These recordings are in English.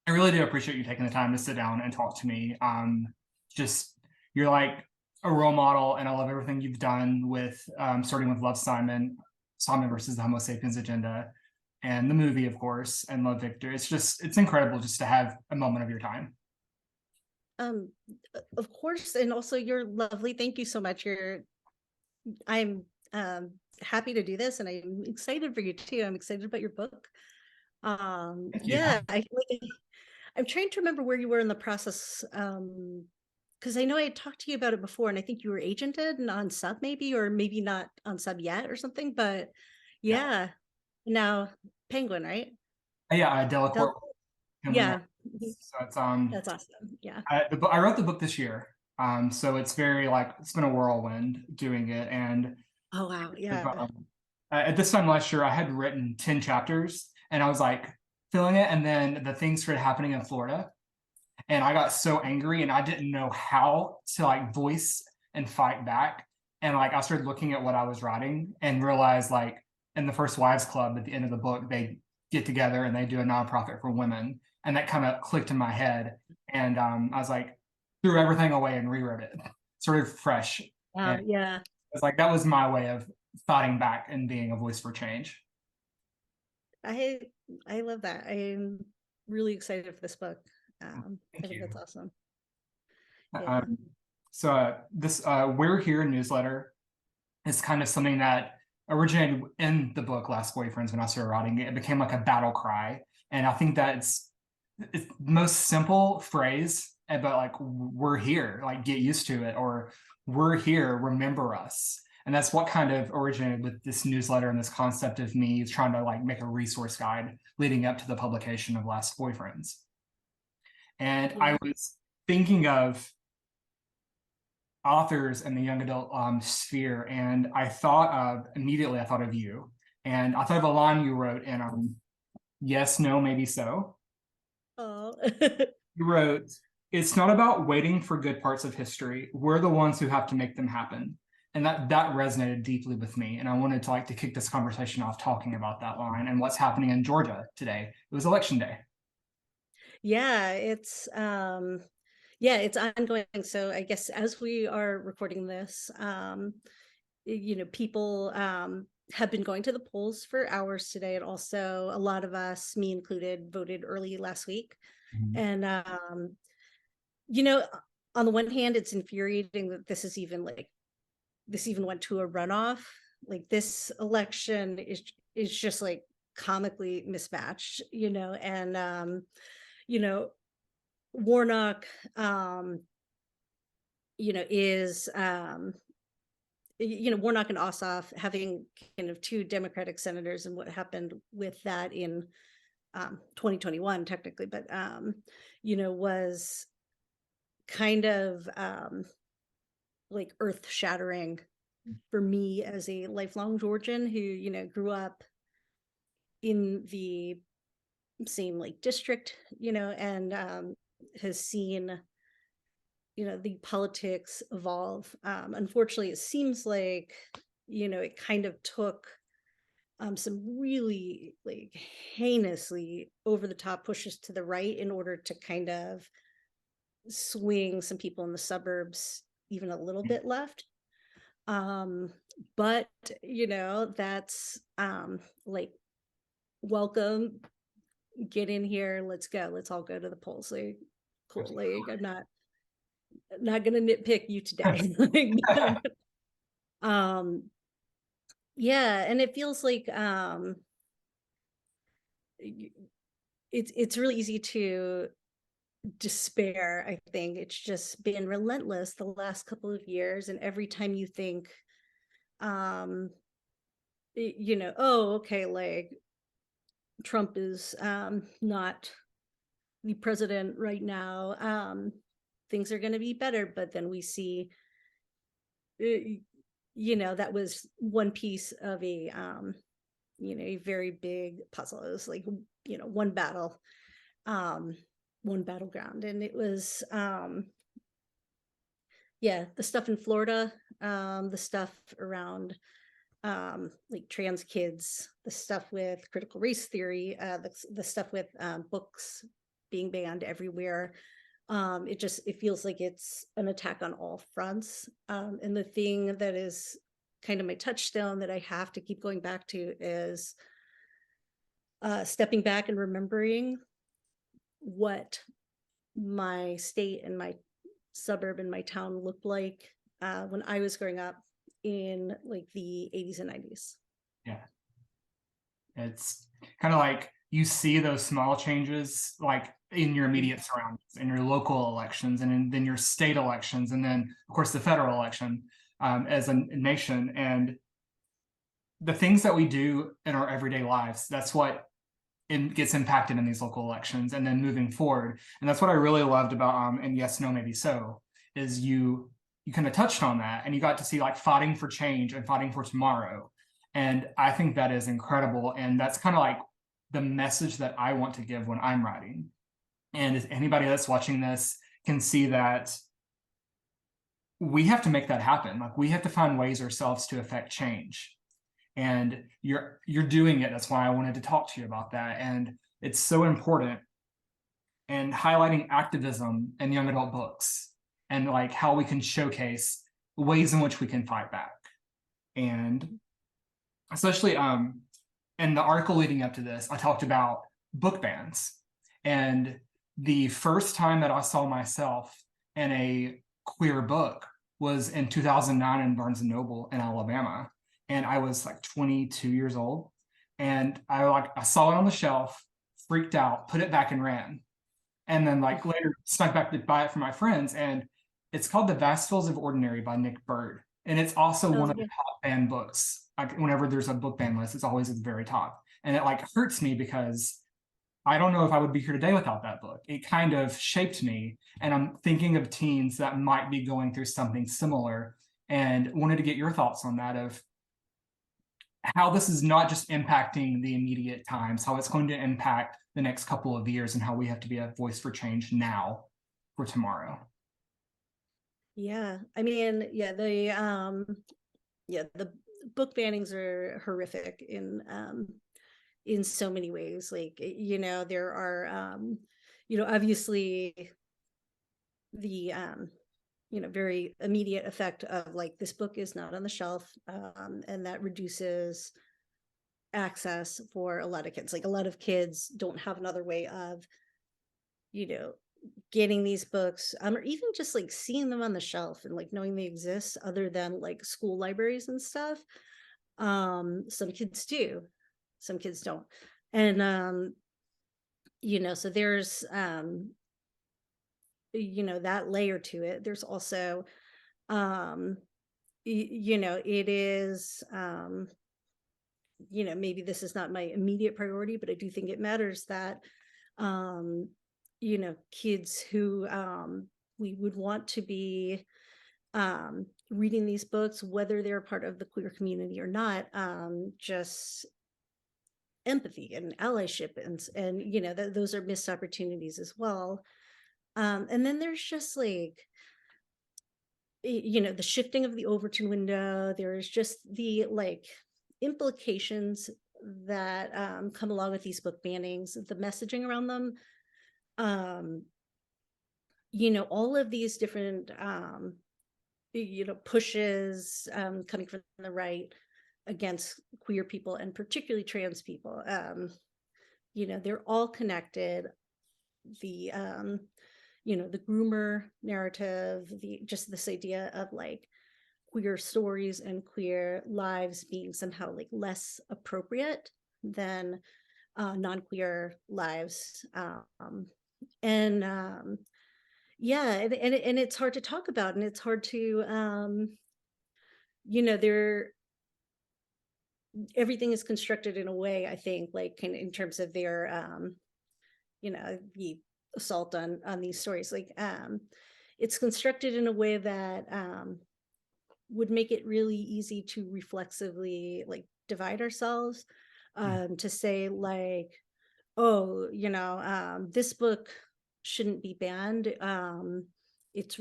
I really do appreciate you taking the time to sit down and talk to me. Just you're like a role model, and I love everything you've done with starting with Love Simon, Simon versus the Homo Sapiens Agenda, and the movie, of course, and Love Victor. It's incredible just to have a moment of your time. Um, of course, and also you're lovely. Thank you so much. I'm happy to do this, and I'm excited for you too. I'm excited about your book. Thank you. Yeah, I'm trying to remember where you were in the process. Because I know I talked to you about it before, and I think you were agented and on sub maybe, or maybe not on sub yet or something. But Yeah, yeah, now Penguin, right? yeah. Delacorte Del coming out. yeah, So it's that's awesome. Yeah. I wrote the book this year. So it's very like it's been a whirlwind doing it, and Oh wow. Yeah. at this time last year, I had written 10 chapters and I was like feeling it. And then the things started happening in Florida. And I got so angry and I didn't know how to like voice and fight back. And like I started looking at what I was writing and realized like in the First Wives Club at the end of the book, they get together and they do a nonprofit for women. And that kind of clicked in my head. And I was like, threw everything away and rewrote it, sort of fresh. Wow. And Yeah. it's like that was my way of fighting back and being a voice for change. I I love that. I'm really excited for this book. I Thank think you. that's awesome. Yeah. Um, this We're Here newsletter is kind of something that originated in the book Last Boyfriends when I started writing it. It became like a battle cry. And I think that it's the most simple phrase, but like we're here, like get used to it, or we're here, remember us. And that's what kind of originated with this newsletter and this concept of me trying to like make a resource guide leading up to the publication of Last Boyfriends. And I Yeah. was thinking of authors in the young adult sphere, and I thought of you, and I thought of a line you wrote in Yes, No, Maybe So. Oh. You wrote, "It's not about waiting for good parts of history. We're the ones who have to make them happen." And that resonated deeply with me. And I wanted to like to kick this conversation off talking about that line and what's happening in Georgia today. It was election day. Yeah, it's ongoing. So I guess as we are recording this, people have been going to the polls for hours today, and also a lot of us, me included, voted early last week. Mhm. And you know, on the one hand, it's infuriating that this even went to a runoff. Like this election is just like comically mismatched, and you know, Warnock is Warnock and Ossoff having kind of two Democratic senators, and what happened with that in 2021 technically, but was kind of like earth shattering for me as a lifelong Georgian who, grew up in the same like district, and has seen, the politics evolve. Unfortunately, it seems like, it kind of took some really like heinously over the top pushes to the right in order to kind of swing some people in the suburbs even a little bit left. Um, but that's like welcome, get in here, let's go, let's all go to the polls. Like, cool. Like I'm not gonna nitpick you today. Like, um, yeah, and it feels like it's really easy to despair. I think it's just been relentless the last couple of years, and every time you think, um, oh, okay, like Trump is not the president right now. Things are going to be better, but then we see, that was one piece of a very big puzzle. It was like, one battle, um, one battleground, and it was, yeah, the stuff in Florida, the stuff around like trans kids, the stuff with critical race theory, the stuff with books being banned everywhere. It feels like it's an attack on all fronts. And the thing that is kind of my touchstone that I have to keep going back to is stepping back and remembering what my state and my suburb and my town looked like when I was growing up in like the 80s and 90s. Yeah. It's kind of like you see those small changes like in your immediate surroundings, in your local elections, and then your state elections, and then of course the federal election as a nation. And the things that we do in our everyday lives, that's what it gets impacted in these local elections and then moving forward. And that's what I really loved about and Yes, No, Maybe So, is you kind of touched on that, and you got to see like fighting for change and fighting for tomorrow. And I think that is incredible. And that's kind of like the message that I want to give when I'm writing. And if anybody that's watching this can see that we have to make that happen. Like we have to find ways ourselves to affect change. And you're doing it. That's why I wanted to talk to you about that. And it's so important. And highlighting activism in young adult books and like how we can showcase ways in which we can fight back. And especially in the article leading up to this, I talked about book bans. And the first time that I saw myself in a queer book was in 2009 in Barnes and Noble in Alabama. And I was like 22 years old. And I saw it on the shelf, freaked out, put it back and ran. And then like later snuck back to buy it for my friends. And it's called The Vast Fields of Ordinary by Nick Bird. And it's also one of the top banned books. Like whenever there's a book ban list, it's always at the very top. And it like hurts me because I don't know if I would be here today without that book. It kind of shaped me. And I'm thinking of teens that might be going through something similar, and wanted to get your thoughts on that, of how this is not just impacting the immediate times, how it's going to impact the next couple of years, and how we have to be a voice for change now for tomorrow. Yeah. I mean, the book bannings are horrific in so many ways. Like, there are obviously the very immediate effect of like this book is not on the shelf, and that reduces access for a lot of kids. Like a lot of kids don't have another way of getting these books, or even just like seeing them on the shelf and like knowing they exist other than like school libraries and stuff. Some kids do, some kids don't. And so there's that layer to it. There's also it is maybe this is not my immediate priority, but I do think it matters that kids who we would want to be reading these books, whether they're part of the queer community or not, just empathy and allyship, and those are missed opportunities as well. And then there's just like the shifting of the Overton window. There's just the like implications that come along with these book bannings, the messaging around them. All of these different pushes coming from the right against queer people, and particularly trans people. They're all connected. The the groomer narrative, just this idea of like queer stories and queer lives being somehow like less appropriate than non-queer lives. And it's hard to talk about, and it's hard to everything is constructed in a way, I think, like in terms of their the assault on these stories, like it's constructed in a way that would make it really easy to reflexively like divide ourselves, to say like, oh, this book shouldn't be banned. It's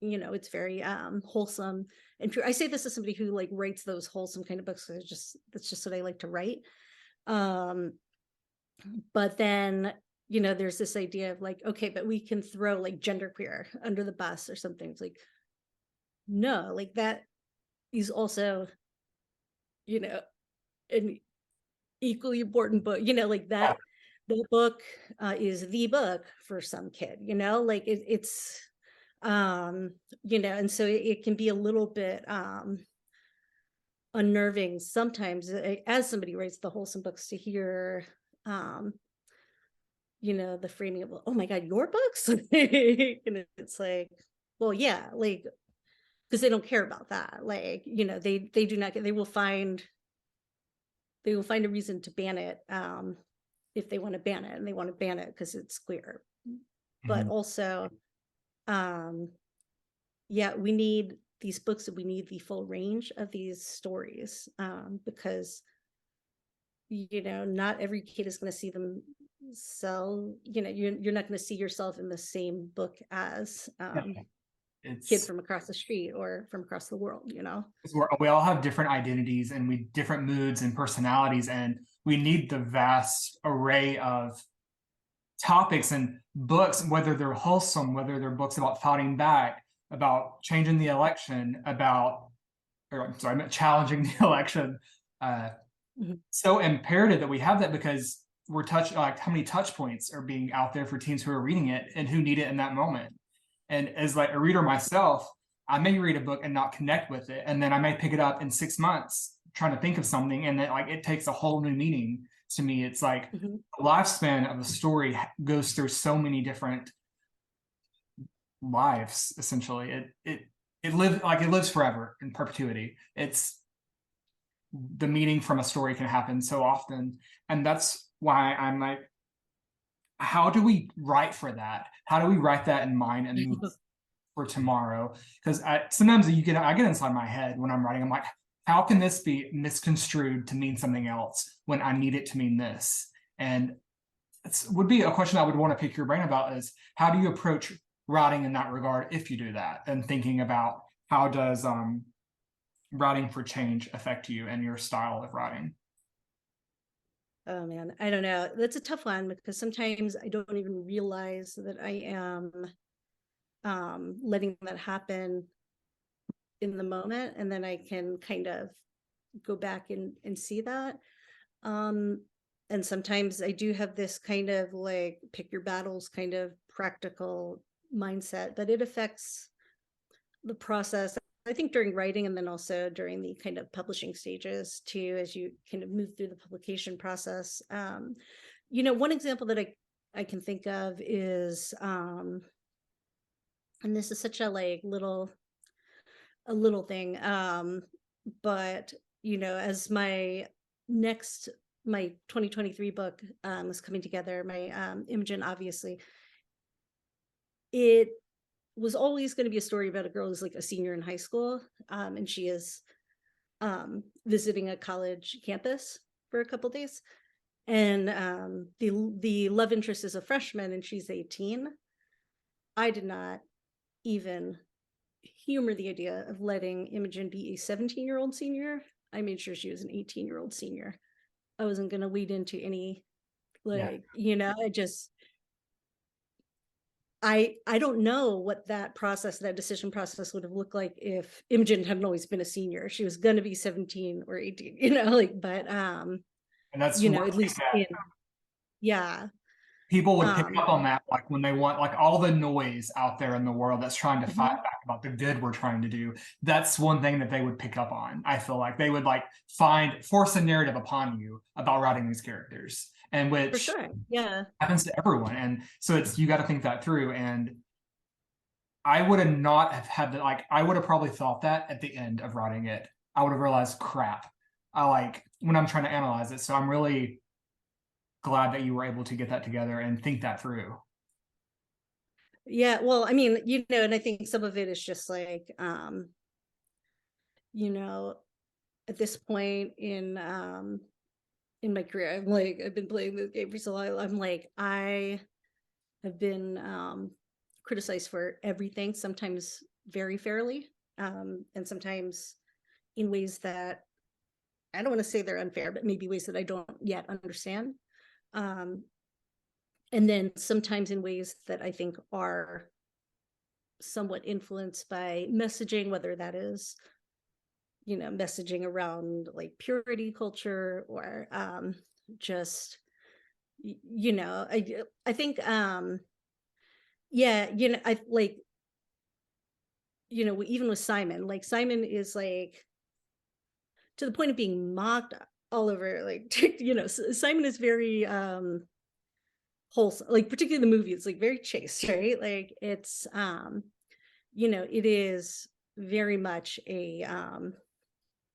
it's very wholesome and pure. I say this as somebody who like writes those wholesome kind of books. That's just what I like to write. But then there's this idea of like, okay, but we can throw like genderqueer under the bus or something. It's like, no, like that is also, you know, an equally important book, like Yeah. that the book is the book for some kid, like it's and so it can be a little bit unnerving sometimes, as somebody writes the wholesome books, to hear um the framing of, oh my god, your books. And it's like, well, yeah, like, because they don't care about that, like, they do not get, they will find a reason to ban it, if they want to ban it, and they want to ban it because it's queer. But Mhm. also, um yeah, we need these books, and we need the full range of these stories, because not every kid is going to see them sell, you're not going to see yourself in the same book as Yeah. kid It's from across the street or from across the world. 'cause we all have different identities and we different moods and personalities, and we need the vast array of topics and books, whether they're wholesome, whether they're books about fighting back, about changing the election, about, or I'm sorry, I meant challenging the election. Uh, Mhm. so imperative that we have that, because we're like how many touch points are being out there for teens who are reading it and who need it in that moment. And as like a reader myself, I may read a book and not connect with it, and then I may pick it up in 6 months trying to think of something, and then like it takes a whole new meaning to me. It's like Mhm. the lifespan of a story goes through so many different lives. Essentially, it lives forever in perpetuity. It's the meaning from a story can happen so often, and that's why I'm like, how do we write for that? How do we write that in mind and move for tomorrow? Because sometimes I get inside my head when I'm writing. I'm like, how can this be misconstrued to mean something else when I need it to mean this? And it would be a question I would want to pick your brain about, is how do you approach writing in that regard if you do that, and thinking about how does writing for change affect you and your style of writing? Oh man, I don't know. That's a tough one because sometimes I don't even realize that I am letting that happen in the moment, and then I can kind of go back and see that. Um and sometimes I do have this kind of like pick your battles kind of practical mindset, but it affects the process, I think, during writing, and then also during the kind of publishing stages too, as you kind of move through the publication process. One example that I can think of is, and this is such a like little thing, but as next my 2023 book was coming together, my Imogen, obviously, it was always going to be a story about a girl who's like a senior in high school, and she is visiting a college campus for a couple days, and the love interest is a freshman and she's 18. I did not even humor the idea of letting Imogen be a 17-year-old senior. I made sure she was an 18-year-old senior. I wasn't going to lead into any, Yeah. like, I just, I don't know what that decision process would have looked like if Imogen hadn't always been a senior. She was going to be 17 or 18, like, but And that's one at thing least that in, yeah. people would pick Um up on, that like when they want like all the noise out there in the world that's trying to fight mhm. back about the good we're trying to do. That's one thing that they would pick up on. I feel like they would like force a narrative upon you about writing these characters, and For which sure. Yeah. happens to everyone. And so it's, you got to think that through. And I would have not have had that. Like, I would have probably thought that at the end of writing it. I would have realized, crap. I like when I'm trying to analyze it. So I'm really glad that you were able to get that together and think that through. Yeah. Well, I mean, and I think some of it is just like, you know, at this point in my career, I'm like, I've been playing this game for so long. I'm like, I have been criticized for everything, sometimes very fairly, and sometimes in ways that I don't want to say they're unfair, but maybe ways that I don't yet understand. Um, And then sometimes in ways that I think are somewhat influenced by messaging, whether that is, messaging around like purity culture or just I think yeah, I like, even with Simon, like Simon is like to the point of being mocked all over, like Simon is very wholesome, like particularly the movie, it's like very chaste, right? Like it's it is very much a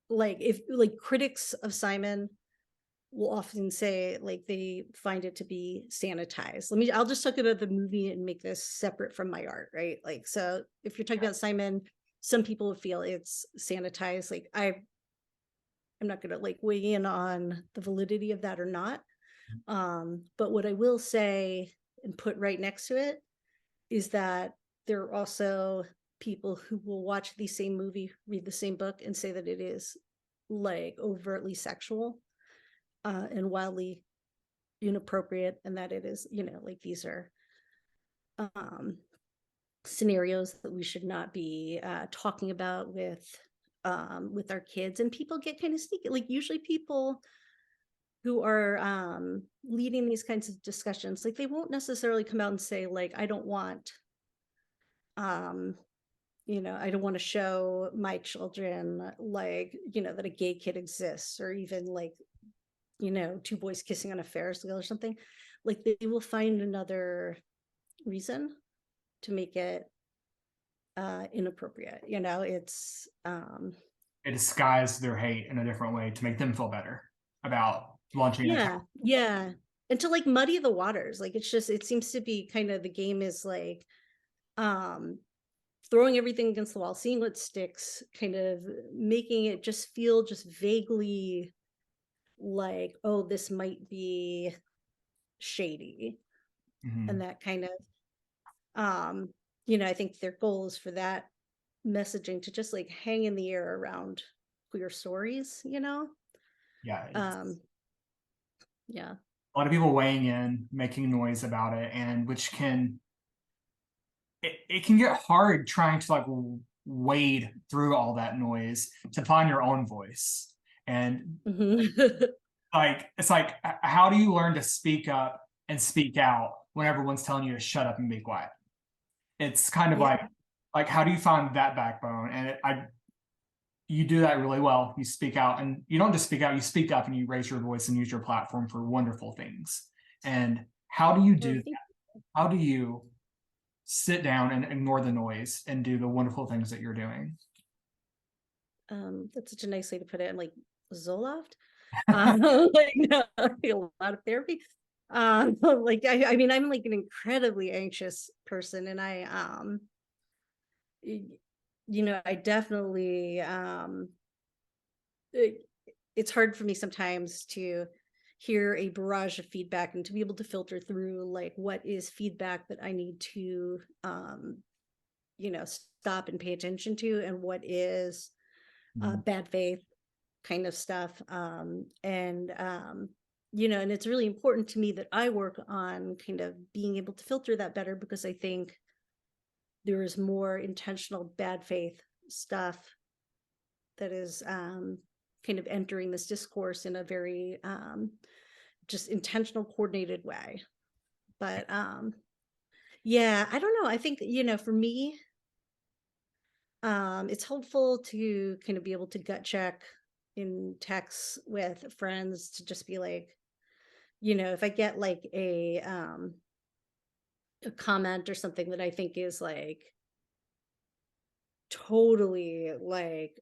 like if like critics of Simon will often say like they find it to be sanitized. I'll just talk about the movie and make this separate from my art, right? Like, so if you're talking about Simon, some people feel it's sanitized. Like I'm not gonna like weigh in on the validity of that or not. But what I will say and put right next to it is that there are also people who will watch the same movie, read the same book, and say that it is like overtly sexual and wildly inappropriate, and that it is, like these are um, scenarios that we should not be talking about with our kids. And people get kind of sneaky. Like usually people who are leading these kinds of discussions, like they won't necessarily come out and say like, I don't want um I don't want to show my children like, that a gay kid exists, or even like, two boys kissing on a Ferris wheel or something. Like they will find another reason to make it inappropriate. It's They disguise their hate in a different way to make them feel better about launching an attack. yeah, yeah. And to like muddy the waters. Like it's just, it seems to be kind of the game is like um throwing everything against the wall, seeing what sticks, kind of making it just feel just vaguely like, oh, this might be shady. And Mhm. that kind of I think their goal is for that messaging to just like hang in the air around queer stories. Yeah, Um, yeah. a lot of people weighing in, making noise about it, and it can get hard trying to like wade through all that noise to find your own voice. And Mhm. like it's like how do you learn to speak up and speak out when everyone's telling you to shut up and be quiet? It's kind of Yeah. like how do you find that backbone? And you do that really well. You speak out, and you don't just speak out, you speak up and you raise your voice and use your platform for wonderful things. And how do you Oh, do that? How do you sit down and ignore the noise and do the wonderful things that you're doing? that's such a nice way to put it. I'm like Zoloft. Like no, a lot of therapy. Like I mean, I'm like an incredibly anxious person, and y- I definitely it, it's hard for me sometimes to hear a barrage of feedback and to be able to filter through like what is feedback that I need to stop and pay attention to, and what is Mhm. bad faith kind of stuff. And it's really important to me that I work on kind of being able to filter that better, because I think there is more intentional bad faith stuff that is kind of entering this discourse in a very just intentional, coordinated way. But yeah, I don't know. I think, for me, it's helpful to kind of be able to gut check in texts with friends to just be like, if I get like a comment or something that I think is like totally like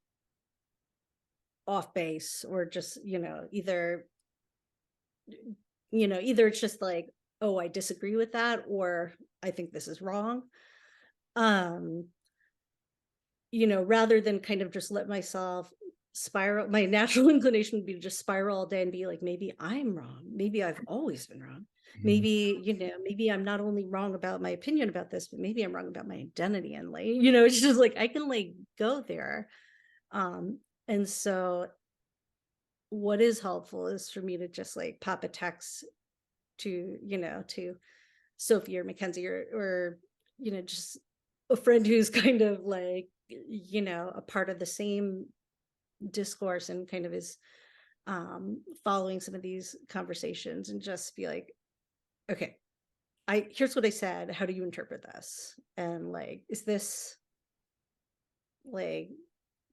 off base, or just, either it's just like, oh, I disagree with that, or I think this is wrong. Um, rather than kind of just let myself spiral, my natural inclination would be to just spiral all day and be like, maybe I'm wrong. Maybe I've always been wrong. Mhm. Maybe I'm not only wrong about my opinion about this, but maybe I'm wrong about my identity. And like, it's just like I can like go there. And so what is helpful is for me to just like pop a text to, to Sophie or Mackenzie or just a friend who's kind of like, a part of the same discourse and kind of is following some of these conversations, and just be like, okay, here's what I said. How do you interpret this? And like, is this like,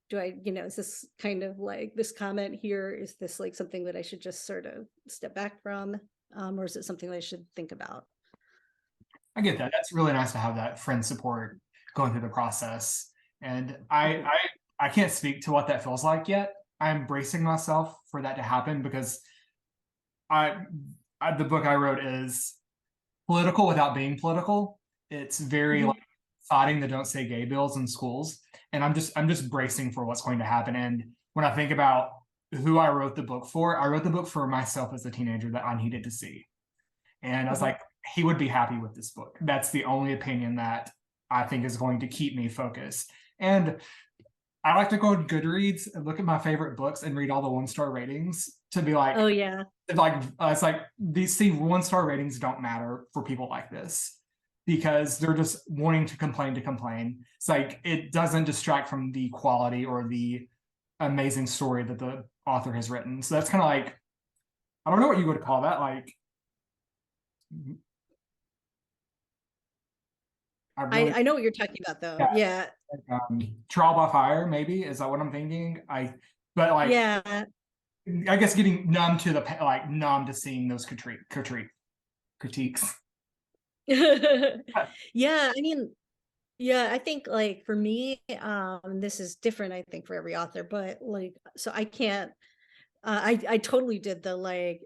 do I, is this kind of like this comment here? Is this like something that I should just sort of step back from? Or is it something that I should think about? I get that. That's really nice to have that friend support going through the process. And Mhm. I can't speak to what that feels like yet. I'm bracing myself for that to happen because I, the book I wrote is political without being political. It's very like Mhm. fighting the don't say gay bills in schools. And I'm just bracing for what's going to happen. And when I think about who I wrote the book for, I wrote the book for myself as a teenager that I needed to see. And I was Mhm. like, he would be happy with this book. That's the only opinion that I think is going to keep me focused. And I like to go on Goodreads and look at my favorite books and read all the 1-star ratings to be Oh yeah. like it's like these 1-star ratings don't matter for people like this because they're just wanting to complain to complain. It's like it doesn't distract from the quality or the amazing story that the author has written. So that's kind of like I don't know what you would call that. Like I really I know what you're talking about though. yeah, Yeah. like, trial by fire maybe is that what I'm thinking. But like Yeah. I guess getting numb to the like numb to seeing those critiques. Yeah, I mean, yeah, I think like for me, this is different, I think, for every author, but like, so I can't, I totally did the like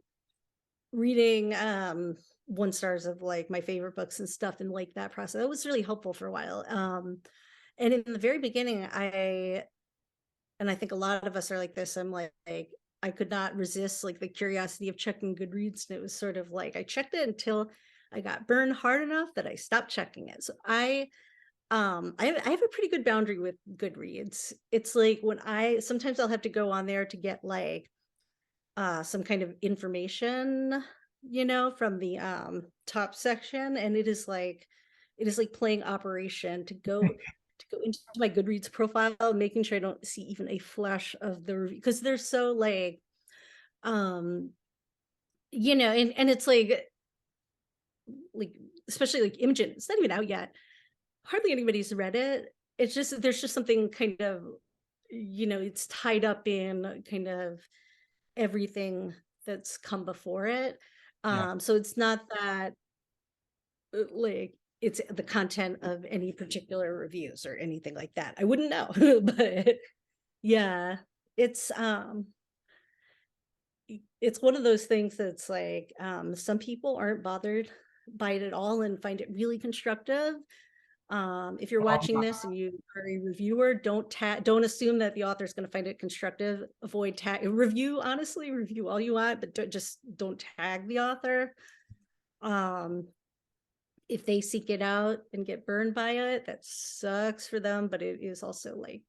reading, 1 stars of like my favorite books and stuff, and like that process. That was really helpful for a while. And in the very beginning, and I think a lot of us are like this. I'm like I could not resist like the curiosity of checking Goodreads, and it was sort of like I checked it until I got burned hard enough that I stopped checking it. So I have a pretty good boundary with Goodreads. It's like when I sometimes I'll have to go on there to get like some kind of information, from the top section, and it is like playing Operation to go into my Goodreads profile, making sure I don't see even a flash of the review because they're so um and it's like especially like Imogen, it's not even out yet. Hardly anybody's read it. It's just there's just something kind of, it's tied up in kind of everything that's come before it. Yeah. So it's not that like it's the content of any particular reviews or anything like that. I wouldn't know, but yeah, it's it's one of those things that's like some people aren't bothered by it at all and find it really constructive. If you're watching this and you are a reviewer, don't assume that the author is going to find it constructive. Avoid tag review, honestly, review all you want, but don't tag the author. Um, if they seek it out and get burned by it, that sucks for them, but it is also like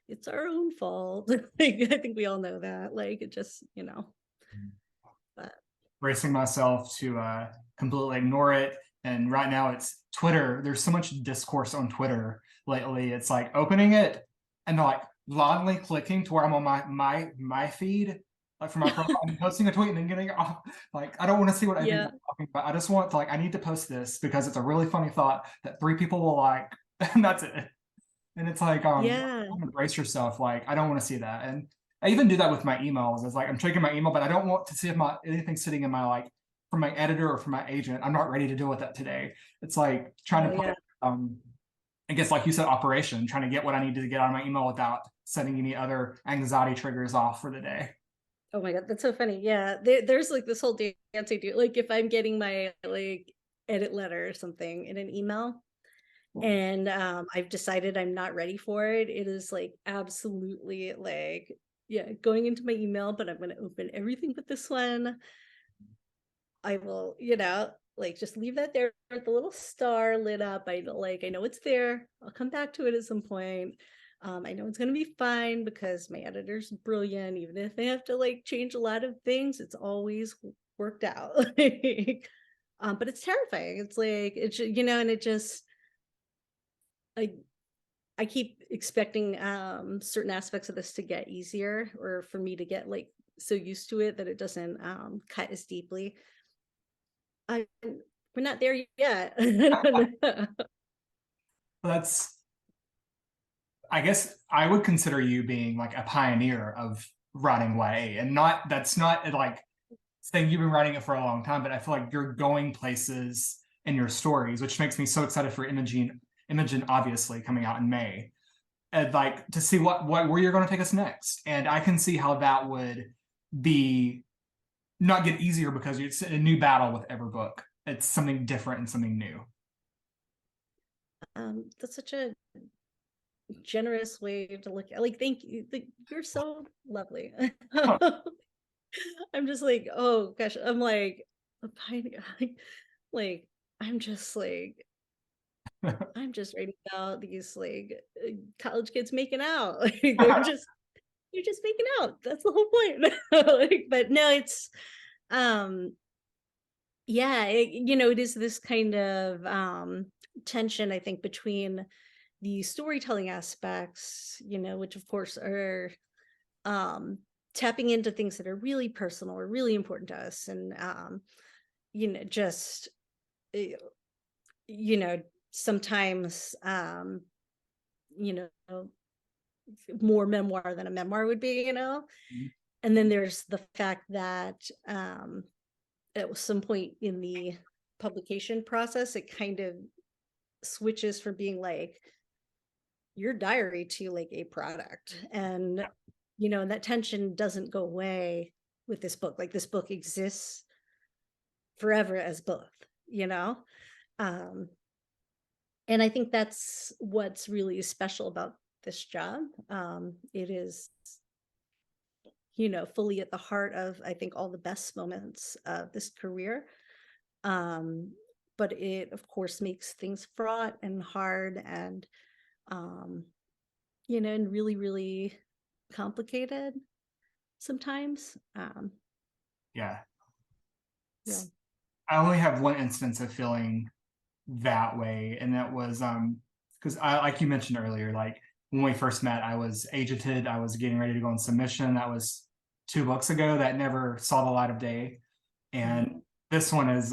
it's our own fault. Like, I think we all know that. Like it just, but Bracing myself to completely ignore it. And right now it's Twitter. There's so much discourse on Twitter lately. It's like opening it and like blindly clicking to where I'm on my feed, like for my profile, and posting a tweet and then getting off. Like I don't want to see what I think yeah, I'm talking about. I just want to like I need to post this because it's a really funny thought that 3 people will like, and that's it. And it's like, yeah, brace yourself. Like, I don't want to see that. And I even do that with my emails. It's like I'm checking my email, but I don't want to see if my anything sitting in my like from my editor or from my agent. I'm not ready to deal with that today. It's like trying oh to put yeah. I guess like you said, operation, trying to get what I need to get out of my email without setting any other anxiety triggers off for the day. Oh my God, that's so funny. Yeah, there's like this whole dance I do. Like if I'm getting my like edit letter or something in an email, and I've decided I'm not ready for it, it is like absolutely like, yeah, going into my email, but I'm going to open everything but this one. I will, like just leave that there with the little star lit up. I know it's there. I'll come back to it at some point. I know it's gonna be fine because my editor's brilliant. Even if they have to like change a lot of things, it's always worked out. Like, But it's terrifying. It's like, it's, and it just, I, I keep expecting certain aspects of this to get easier, or for me to get like so used to it that it doesn't cut as deeply. I We're not there yet. I don't know. That's, I guess I would consider you being like a pioneer of writing YA, and not, that's not like saying you've been writing it for a long time, but I feel like you're going places in your stories, which makes me so excited for Imogen obviously coming out in May, and like to see what where you're going to take us next. And I can see how that would be not get easier because it's a new battle with every book. It's something different and something new. That's such a generous way to look at, like, thank you. Like, you're so lovely. I'm just like, oh gosh, I'm like a pioneer. Like, I'm just like, I'm just writing about these like college kids making out. Like, they're just making out. That's the whole point. Like, but no, it's um yeah, it is this kind of tension, I think, between the storytelling aspects, which of course are um tapping into things that are really personal or really important to us, and just eh, you know sometimes you know more memoir than a memoir would be. And then there's the fact that at some point in the publication process, it kind of switches from being like your diary to like a product. And that tension doesn't go away with this book. Like, this book exists forever as both, you know? Um, and I think that's what's really special about this job. It is, fully at the heart of, I think, all the best moments of this career. Um, but it, of course, makes things fraught and hard, um, and really, really complicated sometimes. Yeah. Yeah. I only have one instance of feeling that way, and that was because I, like you mentioned earlier, like when we first met, I was agented, I was getting ready to go on submission. That was 2 books ago, that never saw the light of day. Mhm. And this one is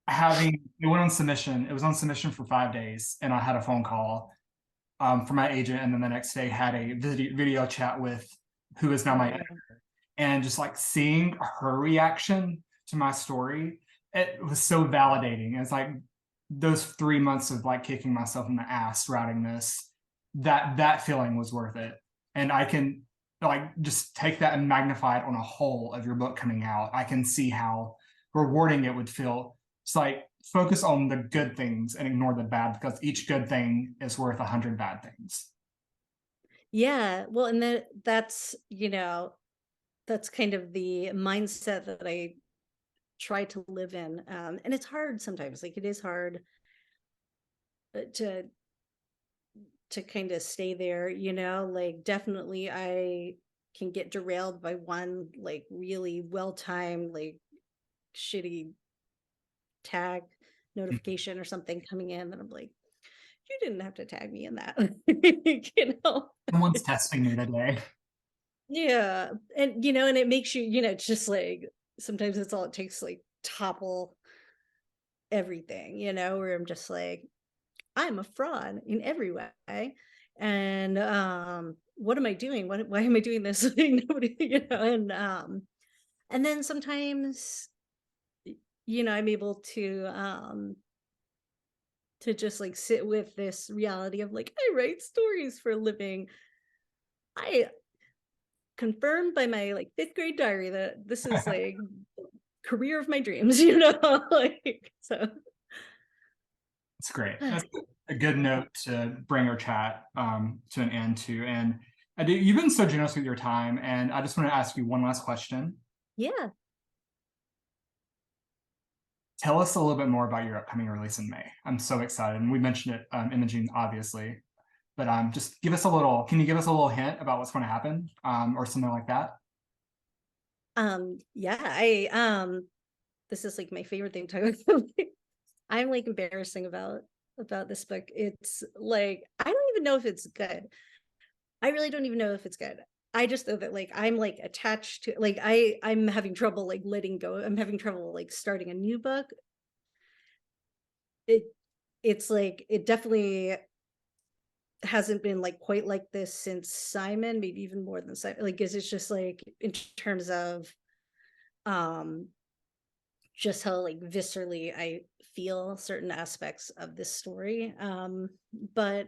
having it went on submission. It was on submission for 5 days, and I had a phone call from my agent, and then the next day had a video chat with who is now Oh my yeah. editor. And just like seeing her reaction to my story, it was so validating. It's like those 3 months of like kicking myself in the ass writing this, that feeling was worth it. And I can like just take that and magnify it on a whole of your book coming out. I can see how rewarding it would feel. It's like focus on the good things and ignore the bad, because each good thing is worth 100 bad things. Yeah. Well, and that's kind of the mindset that I try to live in. And it's hard sometimes. Like, it is hard to kind of stay there, like, definitely I can get derailed by one like really well-timed, like, shitty tag notification or something coming in, and I'm like, you didn't have to tag me in that. you know Someone's testing me today. yeah. And it makes it's just like, sometimes it's all it takes to, like, topple everything, where I'm just like, I'm a fraud in every way. And what am I doing? Why am I doing this? Like, nobody, and then sometimes, I'm able to just like sit with this reality of like, I write stories for a living. I confirmed by my like fifth grade diary that this is like career of my dreams, like, so. It's great. That's a good note to bring our chat to an end to. And I do, you've been so generous with your time, and I just want to ask you one last question. Yeah. Tell us a little bit more about your upcoming release in May. I'm so excited, and we mentioned it, Imaging, obviously, but just give us a little. Can you give us a little hint about what's going to happen, or something like that? Yeah, I this is like my favorite thing to talk about. I'm like embarrassing about this book. It's like I don't even know if it's good. I really don't even know if it's good. I just know that like I'm like attached to like I'm having trouble like letting go. I'm having trouble like starting a new book. It it's like it definitely hasn't been like quite like this since Simon, maybe even more than Simon. Like, is it's just like in terms of um just how like viscerally I feel certain aspects of this story. But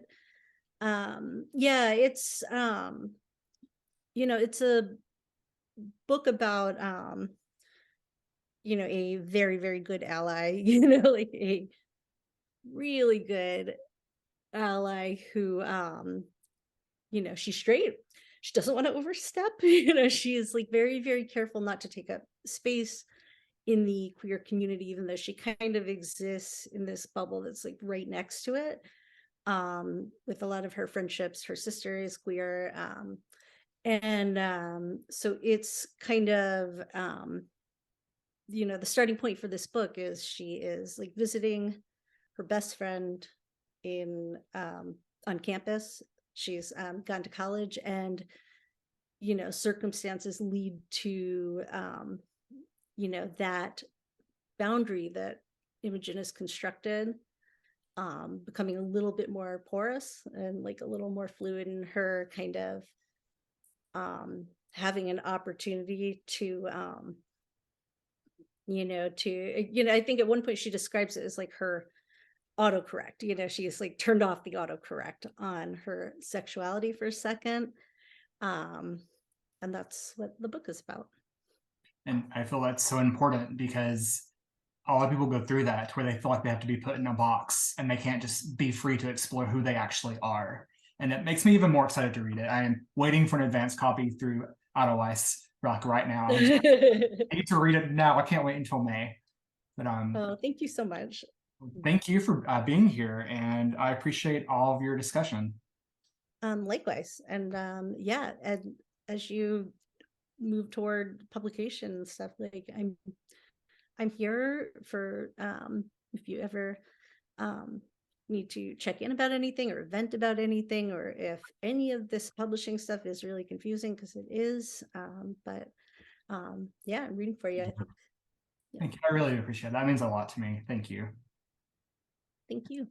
yeah, it's a book about a very, very good ally, like a really good ally who she's straight. She doesn't want to overstep. She is like very, very careful not to take up space in the queer community, even though she kind of exists in this bubble that's like right next to it. With a lot of her friendships, her sister is queer. And so it's kind of the starting point for this book is she is like visiting her best friend in on campus. She's gone to college, and circumstances lead to that boundary that Imogen has constructed becoming a little bit more porous and like a little more fluid in her kind of having an opportunity to I think at one point she describes it as like her autocorrect. She's like turned off the autocorrect on her sexuality for a second. um and that's what the book is about. And I feel that's so important because a lot of people go through that where they feel like they have to be put in a box and they can't just be free to explore who they actually are. And it makes me even more excited to read it. I am waiting for an advanced copy through Otherwise Rock right now. I need to read it now. I can't wait until May. But Oh, thank you so much. thank you for being here, and I appreciate all of your discussion. Likewise. And yeah, and as you move toward publication and stuff, like I'm here for if you ever um need to check in about anything or vent about anything, or if any of this publishing stuff is really confusing, because it is. But yeah, I'm reading for you. Yeah. Thank you. I really appreciate it. That means a lot to me. Thank you. Thank you.